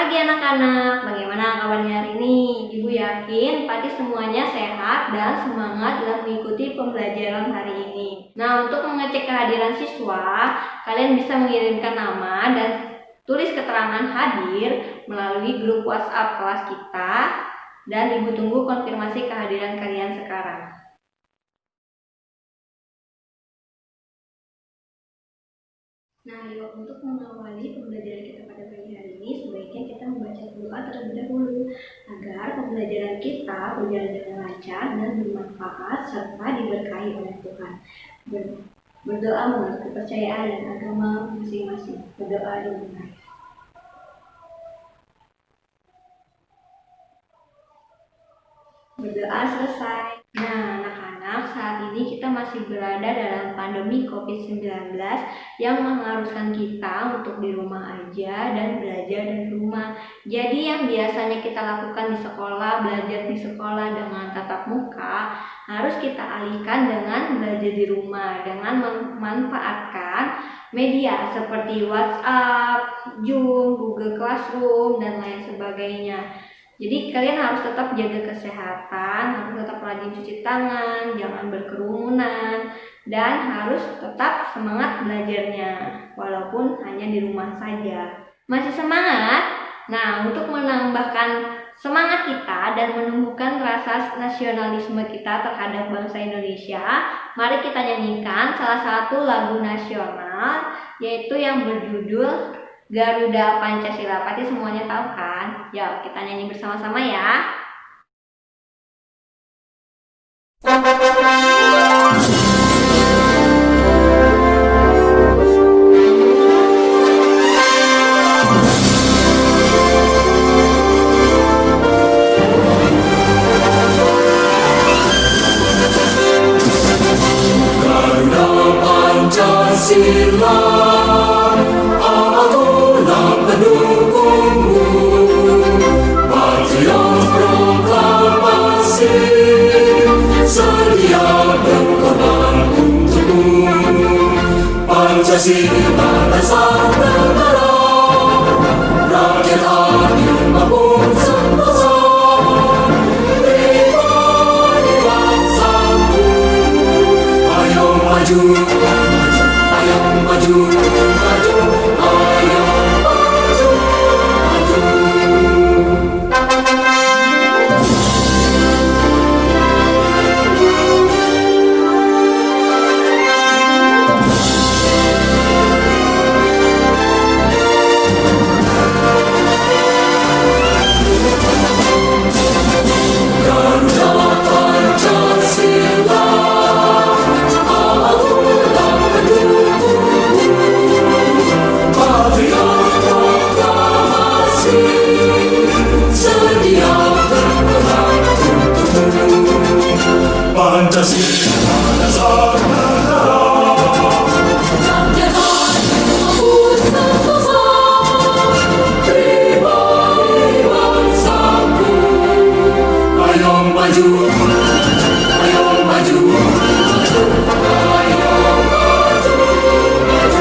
pagi anak-anak, bagaimana kabarnya hari ini? Ibu yakin pasti semuanya sehat dan semangat dalam mengikuti pembelajaran hari ini. Nah, untuk mengecek kehadiran siswa, kalian bisa mengirimkan nama dan tulis keterangan hadir melalui grup WhatsApp kelas kita, dan Ibu tunggu konfirmasi kehadiran kalian sekarang. Nah, yuk, untuk mengawali pembelajaran kita pada pagi hari ini, sebaiknya kita membaca doa terlebih dahulu agar pembelajaran kita berjalan dengan lancar dan bermanfaat serta diberkahi oleh Tuhan. Berdoa menurut kepercayaan dan agama masing-masing. Berdoa dimulai. Berdoa selesai. Nah, anak-anak, saat ini kita masih berada dalam pandemi COVID-19 yang mengharuskan kita untuk di rumah aja dan belajar dari rumah. Jadi yang biasanya kita lakukan di sekolah, belajar di sekolah dengan tatap muka, harus kita alihkan dengan belajar di rumah dengan memanfaatkan media seperti WhatsApp, Zoom, Google Classroom, dan lain sebagainya. Jadi kalian harus tetap jaga kesehatan, harus tetap rajin cuci tangan, jangan berkerumunan, dan harus tetap semangat belajarnya, walaupun hanya di rumah saja. Masih semangat? Nah, untuk menambahkan semangat kita dan menumbuhkan rasa nasionalisme kita terhadap bangsa Indonesia, mari kita nyanyikan salah satu lagu nasional, yaitu yang berjudul Garuda Pancasila. Pasti semuanya tahu kan? Yuk kita nyanyi bersama-sama ya. Garuda Pancasila, Pancasila dasar negara, rakyat adil makmur sentosa, pribadi bangsaku. Ayo maju, ayo maju, maju, ayo maju, maju. Pancasila dasar negara, rakyat adil makmur sentosa, pribadi bangsaku. Ayo maju, ayo maju, maju, ayo maju, maju.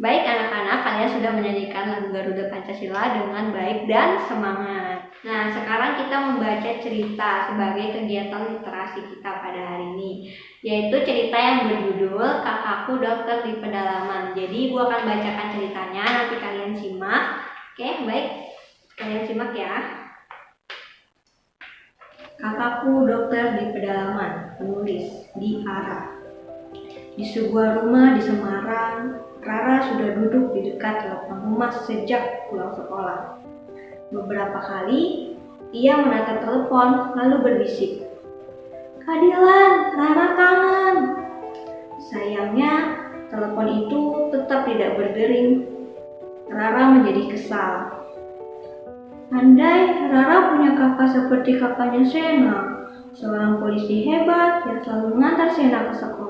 Baik anak-anak, kalian sudah menyanyikan lagu Garuda Pancasila dengan baik dan semangat. Nah, sekarang kita membaca cerita sebagai kegiatan literasi kita pada hari ini, yaitu cerita yang berjudul Kakakku Dokter di Pedalaman. Jadi, gua akan bacakan ceritanya, nanti kalian simak. Oke, baik. Kalian simak ya. Kakakku Dokter di Pedalaman, penulis Di Ara. Di sebuah rumah di Semarang, Rara sudah duduk di dekat telepon rumah sejak pulang sekolah. Beberapa kali, ia menatap telepon lalu berbisik, "Kak Dilan, Rara kangen." Sayangnya, telepon itu tetap tidak berdering. Rara menjadi kesal. Andai Rara punya kakak seperti kakaknya Sena, seorang polisi hebat yang selalu mengantar Sena ke sekolah.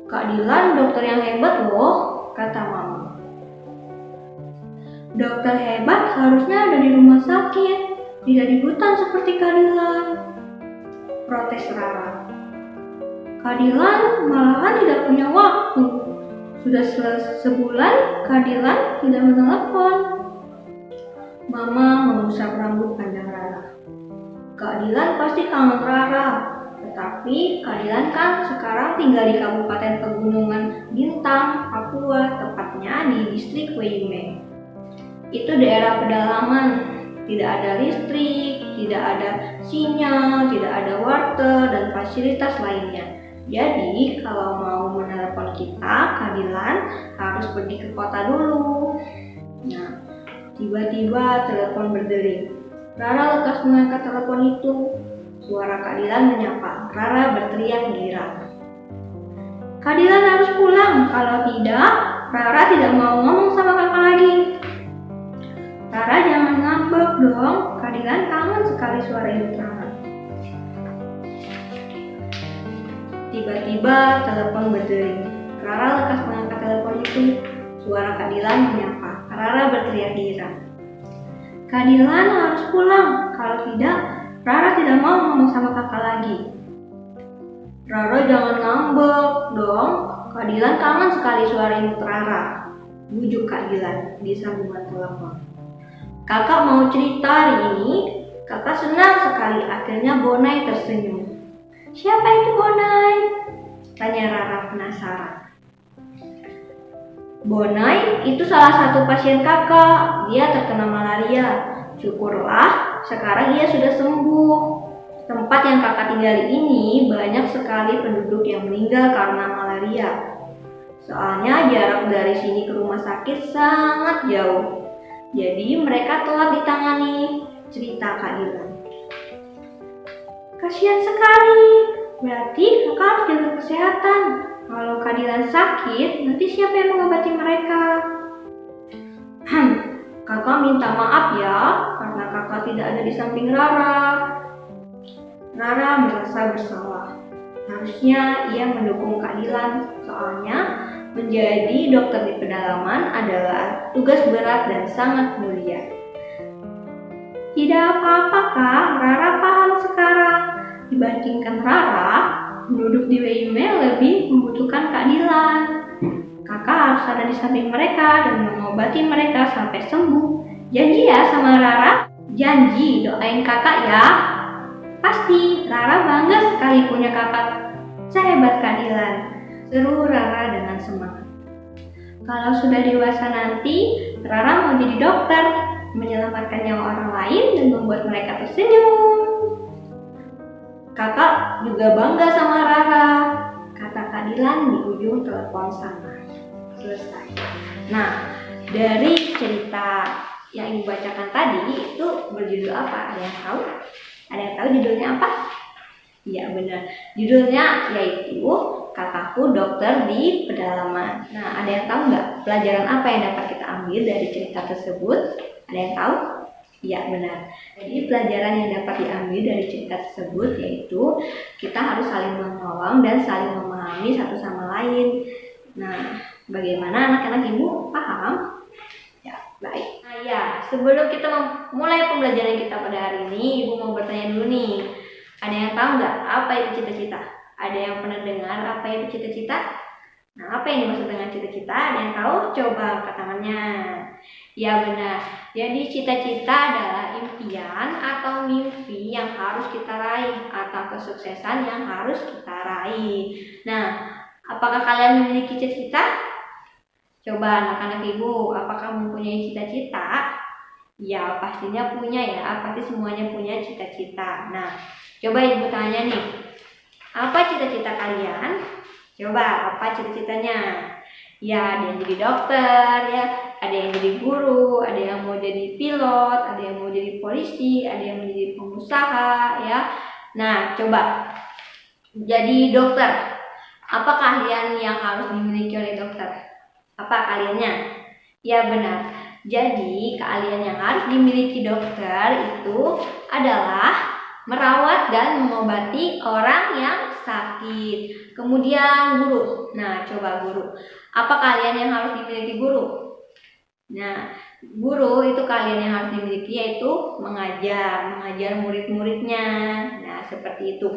"Kak Dilan dokter yang hebat loh," kata Mama. "Dokter hebat harusnya ada di rumah sakit, tidak di hutan seperti Kak Dilan," protes Rara. "Kak Dilan malahan tidak punya waktu. Sudah sebulan Kak Dilan tidak menelepon." Mama mengusap rambut panjang Rara. "Kak Dilan pasti kangen Rara. Tetapi Kak Dilan kan sekarang tinggal di Kabupaten Pegunungan Bintang, Papua, tepatnya di distrik Weyime. Itu daerah pedalaman, tidak ada listrik, tidak ada sinyal, tidak ada warteg dan fasilitas lainnya. Jadi kalau mau menelepon kita, Kak Dilan harus pergi ke kota dulu." Nah, tiba-tiba telepon berdering. Rara lekas mengangkat telepon itu. Suara Kak Dilan menyapa. Rara berteriak girang. "Kak Dilan harus pulang, kalau tidak, Rara tidak mau ngomong sama kakak lagi." "Rara jangan ngambek dong, Kak Dilan kangen sekali suara ibu Rara." Tiba-tiba telepon berdering. Rara lekas mengangkat telepon itu. Suara Kak Dilan menyapa. Rara berteriak girang. "Kak Dilan harus pulang, kalau tidak, Rara tidak mau ngomong sama kakak lagi." "Rara jangan ngambek dong, Kak Dilan kangen sekali suara ibu Rara," bujuk Kak Dilan di sambungan telepon. "Kakak mau cerita hari ini, kakak senang sekali." Akhirnya Bonai tersenyum. "Siapa itu Bonai?" tanya Rara penasaran. "Bonai itu salah satu pasien kakak, dia terkena malaria. Syukurlah, sekarang ia sudah sembuh. Tempat yang kakak tinggali ini banyak sekali penduduk yang meninggal karena malaria. Soalnya jarak dari sini ke rumah sakit sangat jauh. Jadi mereka telat ditangani," cerita Kak Dilan. "Kasihan sekali, berarti kakak harus jaga kesehatan. Kalau Kak Dilan sakit, nanti siapa yang mengobati mereka?" "Kakak minta maaf ya, karena kakak tidak ada di samping Rara." Rara merasa bersalah. Harusnya ia mendukung Kak Dilan, soalnya menjadi dokter di pedalaman adalah tugas berat dan sangat mulia. "Tidak apa-apa Kak, Rara paham sekarang. Dibandingkan Rara, penduduk di Weyime lebih membutuhkan Kak Dilan. Kakak harus ada di samping mereka dan mengobati mereka sampai sembuh. Janji ya sama Rara?" "Janji, doain kakak ya." "Pasti, Rara bangga sekali punya kakak sehebat Kak Dilan," seru Rara dengan semangat. "Kalau sudah dewasa nanti, Rara mau jadi dokter, menyelamatkan nyawa orang lain dan membuat mereka tersenyum." "Kakak juga bangga sama Rara," kata Kak Dilan di ujung telepon sana. Selesai. Nah, dari cerita yang ibu bacakan tadi itu berjudul apa? Ada yang tahu? Ada yang tahu judulnya apa? Iya benar. Judulnya yaitu Kakakku Dokter di Pedalaman. Nah, ada yang tahu nggak pelajaran apa yang dapat kita ambil dari cerita tersebut? Ada yang tahu? Iya benar. Jadi pelajaran yang dapat diambil dari cerita tersebut yaitu kita harus saling menolong dan saling memahami satu sama lain. Nah, bagaimana anak-anak ibu paham? Ya, baik. Nah ya, sebelum kita memulai pembelajaran kita pada hari ini, ibu mau bertanya dulu nih. Ada yang tahu nggak apa itu cita-cita? Ada yang pernah dengar apa itu cita-cita? Nah, apa yang dimaksud dengan cita-cita? Ada yang tahu? Coba angkat tangannya. Ya benar. Jadi cita-cita adalah impian atau mimpi yang harus kita raih atau kesuksesan yang harus kita raih. Nah, apakah kalian memiliki cita-cita? Coba anak-anak ibu, apakah mempunyai cita-cita? Ya, pastinya punya ya. Pasti semuanya punya cita-cita. Nah, coba ibu tanya nih. Apa cita-cita kalian? Coba, apa cita-citanya? Ya, ada yang jadi dokter, ya, ada yang jadi guru, ada yang mau jadi pilot, ada yang mau jadi polisi, ada yang menjadi pengusaha, ya. Nah, coba jadi dokter. Apa keahlian yang harus dimiliki oleh dokter? Apa keahliannya? Ya, benar. Jadi, keahlian yang harus dimiliki dokter itu adalah merawat dan mengobati orang yang sakit. Kemudian guru. Nah, coba guru. Apa keahlian yang harus dimiliki guru? Nah, guru itu keahlian yang harus dimiliki yaitu mengajar murid-muridnya. Nah, seperti itu.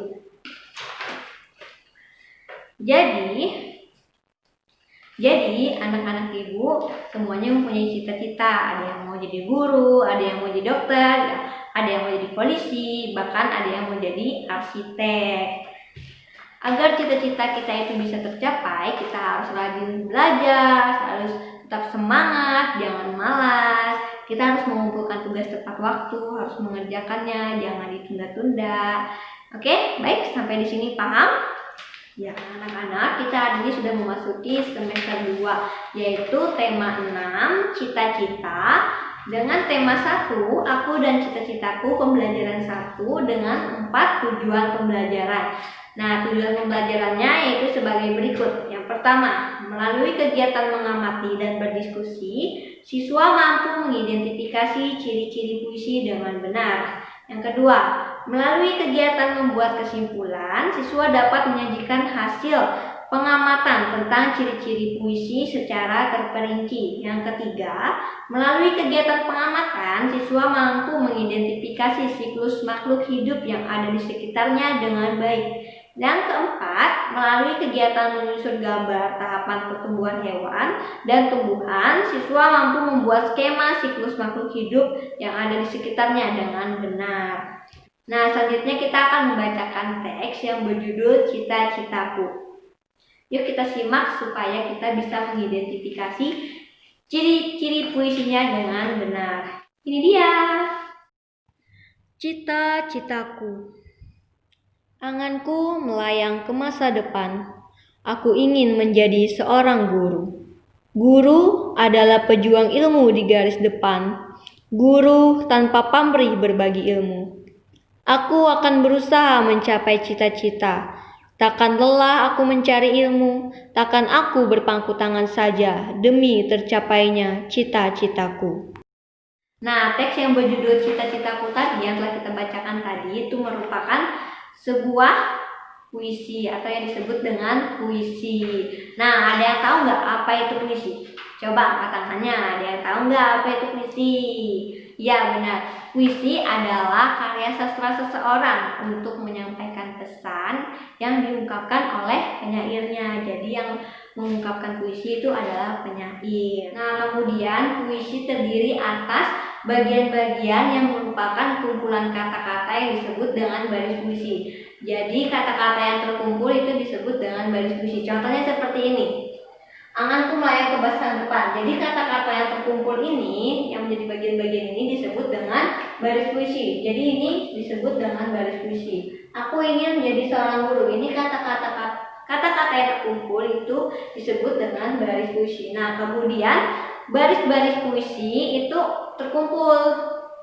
Jadi anak-anak ibu semuanya mempunyai cita-cita. Ada yang mau jadi guru, ada yang mau jadi dokter, ada yang mau jadi polisi, bahkan ada yang mau jadi arsitek. Agar cita-cita kita itu bisa tercapai, kita harus rajin belajar, harus tetap semangat, jangan malas. Kita harus mengumpulkan tugas tepat waktu, harus mengerjakannya, jangan ditunda-tunda. Oke, baik, sampai di sini paham? Ya, anak-anak, kita hari ini sudah memasuki semester 2, yaitu tema 6, cita-cita. Dengan tema 1, aku dan cita-citaku, pembelajaran 1 dengan 4 tujuan pembelajaran. Nah, tujuan pembelajarannya yaitu sebagai berikut. Yang pertama, melalui kegiatan mengamati dan berdiskusi, siswa mampu mengidentifikasi ciri-ciri puisi dengan benar. Yang kedua, melalui kegiatan membuat kesimpulan, siswa dapat menyajikan hasil pengamatan tentang ciri-ciri puisi secara terperinci. Yang ketiga, melalui kegiatan pengamatan, siswa mampu mengidentifikasi siklus makhluk hidup yang ada di sekitarnya dengan baik. Yang keempat, melalui kegiatan menyusun gambar tahapan pertumbuhan hewan dan tumbuhan, siswa mampu membuat skema siklus makhluk hidup yang ada di sekitarnya dengan benar. Nah, selanjutnya kita akan membacakan teks yang berjudul Cita-citaku. Yuk kita simak supaya kita bisa mengidentifikasi ciri-ciri puisinya dengan benar. Ini dia. Cita-citaku. Anganku melayang ke masa depan. Aku ingin menjadi seorang guru. Guru adalah pejuang ilmu di garis depan. Guru tanpa pamrih berbagi ilmu. Aku akan berusaha mencapai cita-cita. Takkan lelah aku mencari ilmu. Takkan aku berpangku tangan saja demi tercapainya cita-citaku. Nah, teks yang berjudul Cita-citaku tadi yang telah kita bacakan tadi itu merupakan sebuah puisi atau yang disebut dengan puisi. Nah, ada yang tahu nggak apa itu puisi? Coba angkat tangannya. Ada yang tahu nggak apa itu puisi? Ya, benar. Puisi adalah karya sastra seseorang untuk menyampaikan pesan yang diungkapkan oleh penyairnya. Jadi yang mengungkapkan puisi itu adalah penyair. Nah, kemudian puisi terdiri atas bagian-bagian yang merupakan kumpulan kata-kata yang disebut dengan baris puisi. Jadi kata-kata yang terkumpul itu disebut dengan baris puisi. Contohnya seperti ini. Anganku melayang ke masa depan. Jadi kata-kata yang terkumpul ini, yang menjadi bagian-bagian ini disebut dengan baris puisi. Jadi ini disebut dengan baris puisi. Aku ingin menjadi seorang guru. Ini kata-kata yang terkumpul itu disebut dengan baris puisi. Nah, kemudian baris-baris puisi itu terkumpul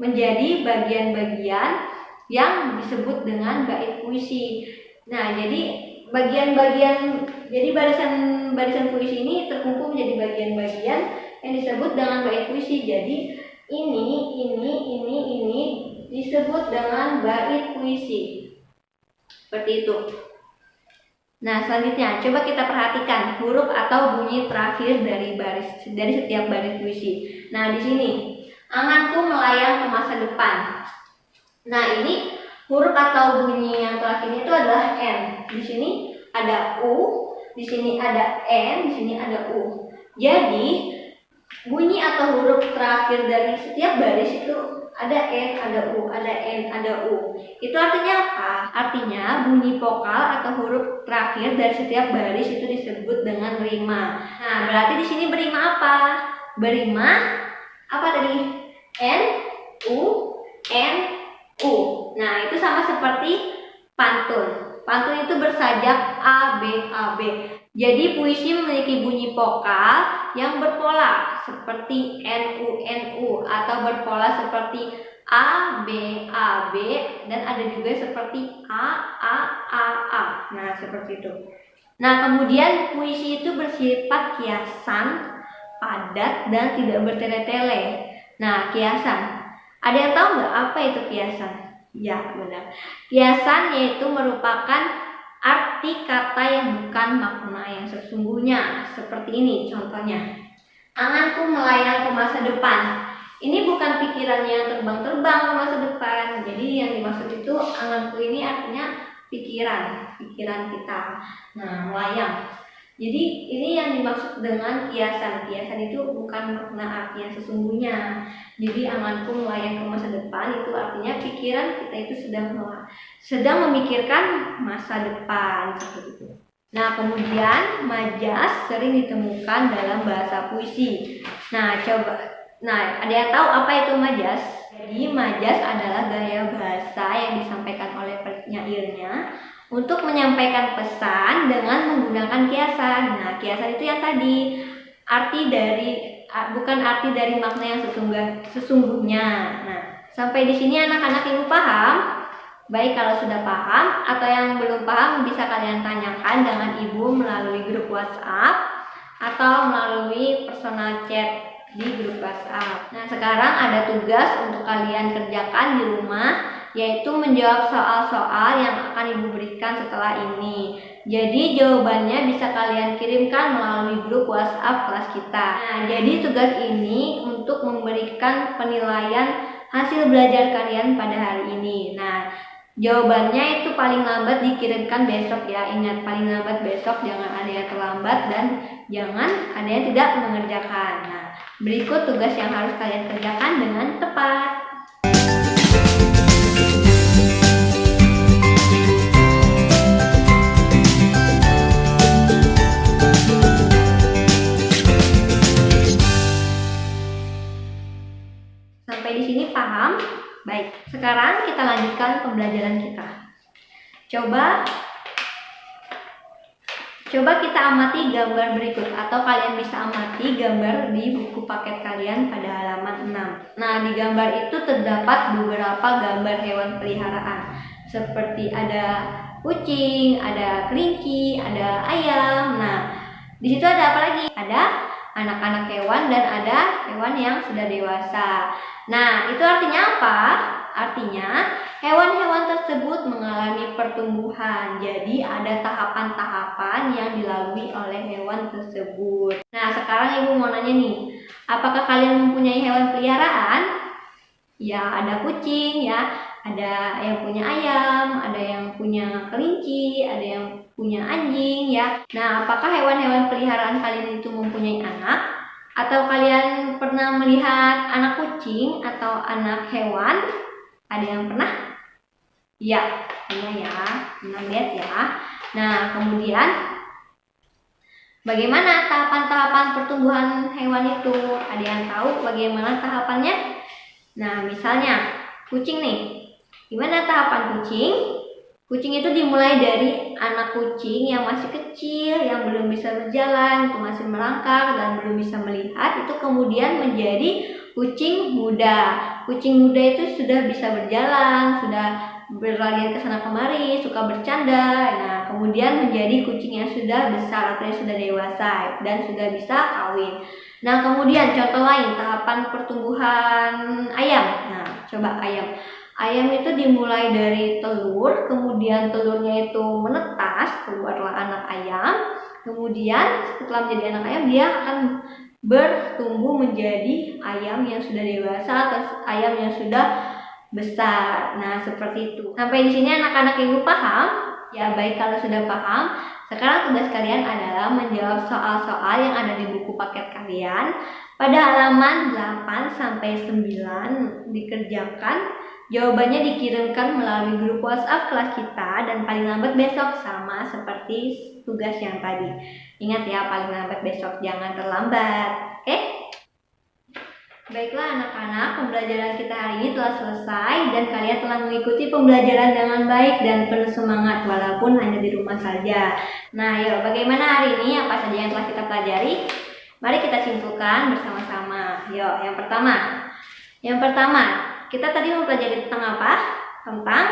menjadi bagian-bagian yang disebut dengan bait puisi. Nah, jadi barisan puisi ini terkumpul menjadi bagian-bagian yang disebut dengan bait puisi. Jadi ini disebut dengan bait puisi. Seperti itu. Nah, selanjutnya coba kita perhatikan huruf atau bunyi terakhir dari setiap baris puisi. Nah, di sini anganku melayang ke masa depan. Nah, ini huruf atau bunyi yang terakhir itu adalah N. Di sini ada U, di sini ada N, di sini ada U. Jadi bunyi atau huruf terakhir dari setiap baris itu ada N, ada U, ada N, ada U. Itu artinya apa? Artinya bunyi vokal atau huruf terakhir dari setiap baris itu disebut dengan rima. Nah, berarti di sini berima apa? Berima apa tadi? N, U, N, U. Nah, itu sama seperti pantun. Pantun itu bersajak A, B, A, B. Jadi puisi memiliki bunyi vokal yang berpola seperti NU, NU, atau berpola seperti A, B, A, B, dan ada juga seperti A, A, A, A. Nah, seperti itu. Nah, kemudian puisi itu bersifat kiasan, padat, dan tidak bertele-tele. Nah, kiasan. Ada yang tahu nggak apa itu kiasan? Ya, benar. Kiasan yaitu merupakan arti kata yang bukan makna yang sesungguhnya. Seperti ini contohnya. Anganku melayang ke masa depan. Ini bukan pikirannya terbang-terbang ke masa depan. Jadi yang dimaksud itu anganku ini artinya pikiran kita. Nah, melayang. Jadi ini yang dimaksud dengan kiasan. Kiasan itu bukan makna arti yang sesungguhnya. Jadi anganku melayang ke masa depan itu artinya pikiran kita itu sedang memikirkan masa depan seperti itu. Nah, kemudian majas sering ditemukan dalam bahasa puisi. Nah, ada yang tahu apa itu majas? Jadi majas adalah gaya bahasa yang disampaikan oleh penyairnya untuk menyampaikan pesan dengan menggunakan kiasan. Nah, kiasan itu yang tadi bukan arti dari makna yang sesungguhnya. Nah, sampai di sini anak-anak ibu paham? Baik, kalau sudah paham atau yang belum paham bisa kalian tanyakan dengan ibu melalui grup WhatsApp atau melalui personal chat di grup WhatsApp. Nah, sekarang ada tugas untuk kalian kerjakan di rumah, yaitu menjawab soal-soal yang akan ibu berikan setelah ini. Jadi jawabannya bisa kalian kirimkan melalui grup WhatsApp kelas kita. Nah, jadi tugas ini untuk memberikan penilaian hasil belajar kalian pada hari ini. Nah, jawabannya itu paling lambat dikirimkan besok ya. Ingat, paling lambat besok, jangan ada yang terlambat dan jangan ada yang tidak mengerjakan. Nah, berikut tugas yang harus kalian kerjakan dengan tepat. Sampai di sini paham? Baik, sekarang kita lanjutkan pembelajaran kita. Coba kita amati gambar berikut, atau kalian bisa amati gambar di buku paket kalian pada halaman 6. Nah, di gambar itu terdapat beberapa gambar hewan peliharaan, seperti ada kucing, ada kelinci, ada ayam. Nah, di situ ada apa lagi? Ada anak-anak hewan dan ada hewan yang sudah dewasa. Nah, itu artinya apa? Artinya hewan-hewan tersebut mengalami pertumbuhan. Jadi ada tahapan-tahapan yang dilalui oleh hewan tersebut. Nah, sekarang ibu mau nanya nih, apakah kalian mempunyai hewan peliharaan? Ya, ada kucing ya, ada yang punya ayam, ada yang punya kelinci, ada yang punya anjing ya. Nah, apakah hewan-hewan peliharaan kalian itu mempunyai anak? Atau kalian pernah melihat anak kucing atau anak hewan? Ada yang pernah? Ya, pernah ya, pernah lihat ya. Nah, kemudian bagaimana tahapan-tahapan pertumbuhan hewan itu? Ada yang tahu bagaimana tahapannya? Nah, misalnya kucing nih. Gimana tahapan kucing? Kucing itu dimulai dari anak kucing yang masih kecil, yang belum bisa berjalan, itu masih merangkak dan belum bisa melihat, itu kemudian menjadi kucing muda. Kucing muda itu sudah bisa berjalan, sudah berlarian ke sana kemari, suka bercanda. Nah, kemudian menjadi kucing yang sudah besar atau yang sudah dewasa dan sudah bisa kawin. Nah, kemudian contoh lain, tahapan pertumbuhan ayam. Nah, coba ayam. Ayam itu dimulai dari telur, kemudian telurnya itu menetas, keluarlah anak ayam. Kemudian setelah menjadi anak ayam, dia akan bertumbuh menjadi ayam yang sudah dewasa atau ayam yang sudah besar. Nah, seperti itu. Sampai di sini anak-anak ibu paham? Ya, baik, kalau sudah paham, sekarang tugas kalian adalah menjawab soal-soal yang ada di buku paket kalian pada halaman 8 sampai 9 dikerjakan. Jawabannya dikirimkan melalui grup WhatsApp kelas kita dan paling lambat besok, sama seperti tugas yang tadi. Ingat ya, paling lambat besok, jangan terlambat. Oke? Baiklah anak-anak, pembelajaran kita hari ini telah selesai dan kalian telah mengikuti pembelajaran dengan baik dan penuh semangat walaupun hanya di rumah saja. Nah, yuk, bagaimana hari ini? Apa saja yang telah kita pelajari? Mari kita simpulkan bersama-sama. Yuk, yang pertama, kita tadi mempelajari tentang apa? Tentang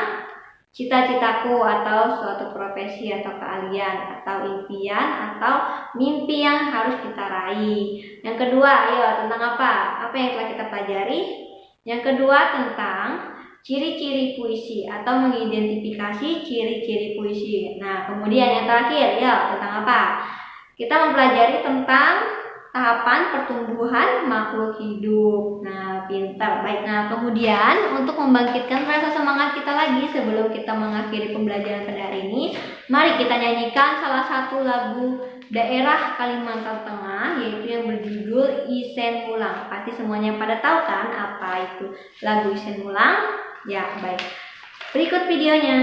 cita-citaku atau suatu profesi atau keahlian atau impian atau mimpi yang harus kita raih. Yang kedua, ayo tentang apa? Apa yang telah kita pelajari? Yang kedua tentang ciri-ciri puisi atau mengidentifikasi ciri-ciri puisi. Nah, kemudian yang terakhir, ya tentang apa? Kita mempelajari tentang tahapan pertumbuhan makhluk hidup. Nah, pintar. Baik, nah kemudian untuk membangkitkan rasa semangat kita lagi sebelum kita mengakhiri pembelajaran pada hari ini, mari kita nyanyikan salah satu lagu daerah Kalimantan Tengah, yaitu yang berjudul Isen Mulang. Pasti semuanya pada tahu kan apa itu lagu Isen Mulang? Ya, baik. Berikut videonya.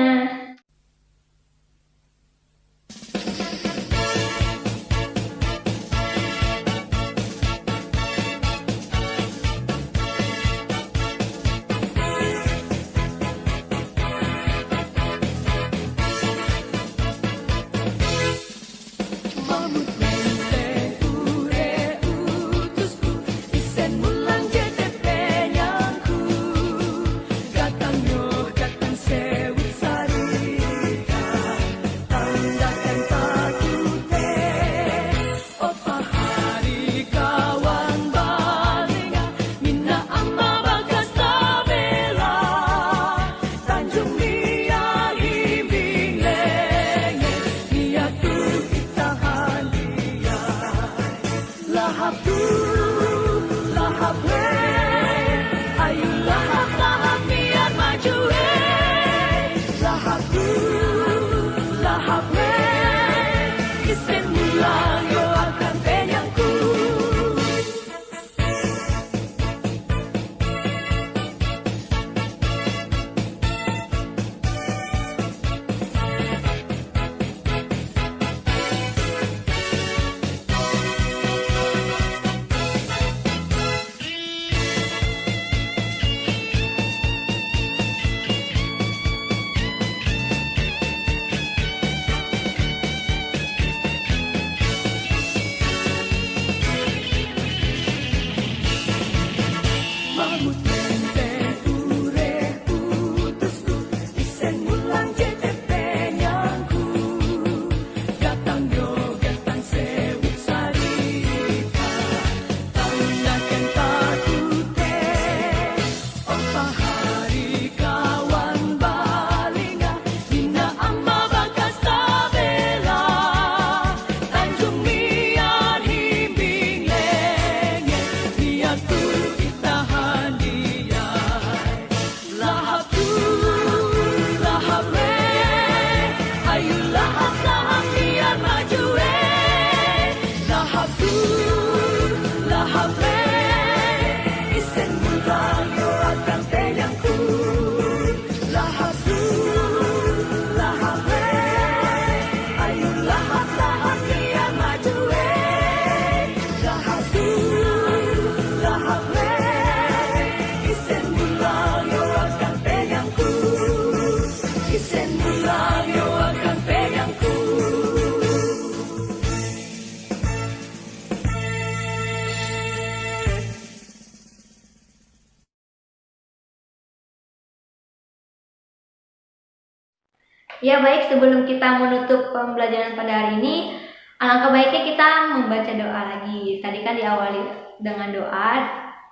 Ya baik, sebelum kita menutup pembelajaran pada hari ini, alangkah baiknya kita membaca doa lagi. Tadi kan diawali dengan doa,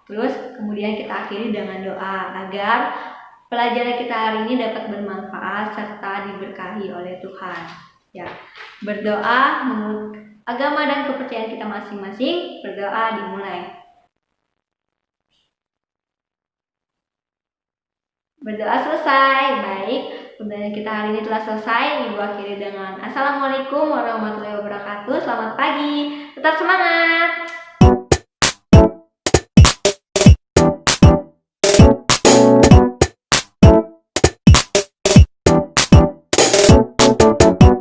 terus kemudian kita akhiri dengan doa agar pelajaran kita hari ini dapat bermanfaat serta diberkahi oleh Tuhan. Ya, berdoa menurut agama dan kepercayaan kita masing-masing. Berdoa dimulai. Berdoa selesai. Baik, Pembelajaran kita hari ini telah selesai. Ibu akhiri dengan Assalamualaikum warahmatullahi wabarakatuh. Selamat pagi, tetap semangat.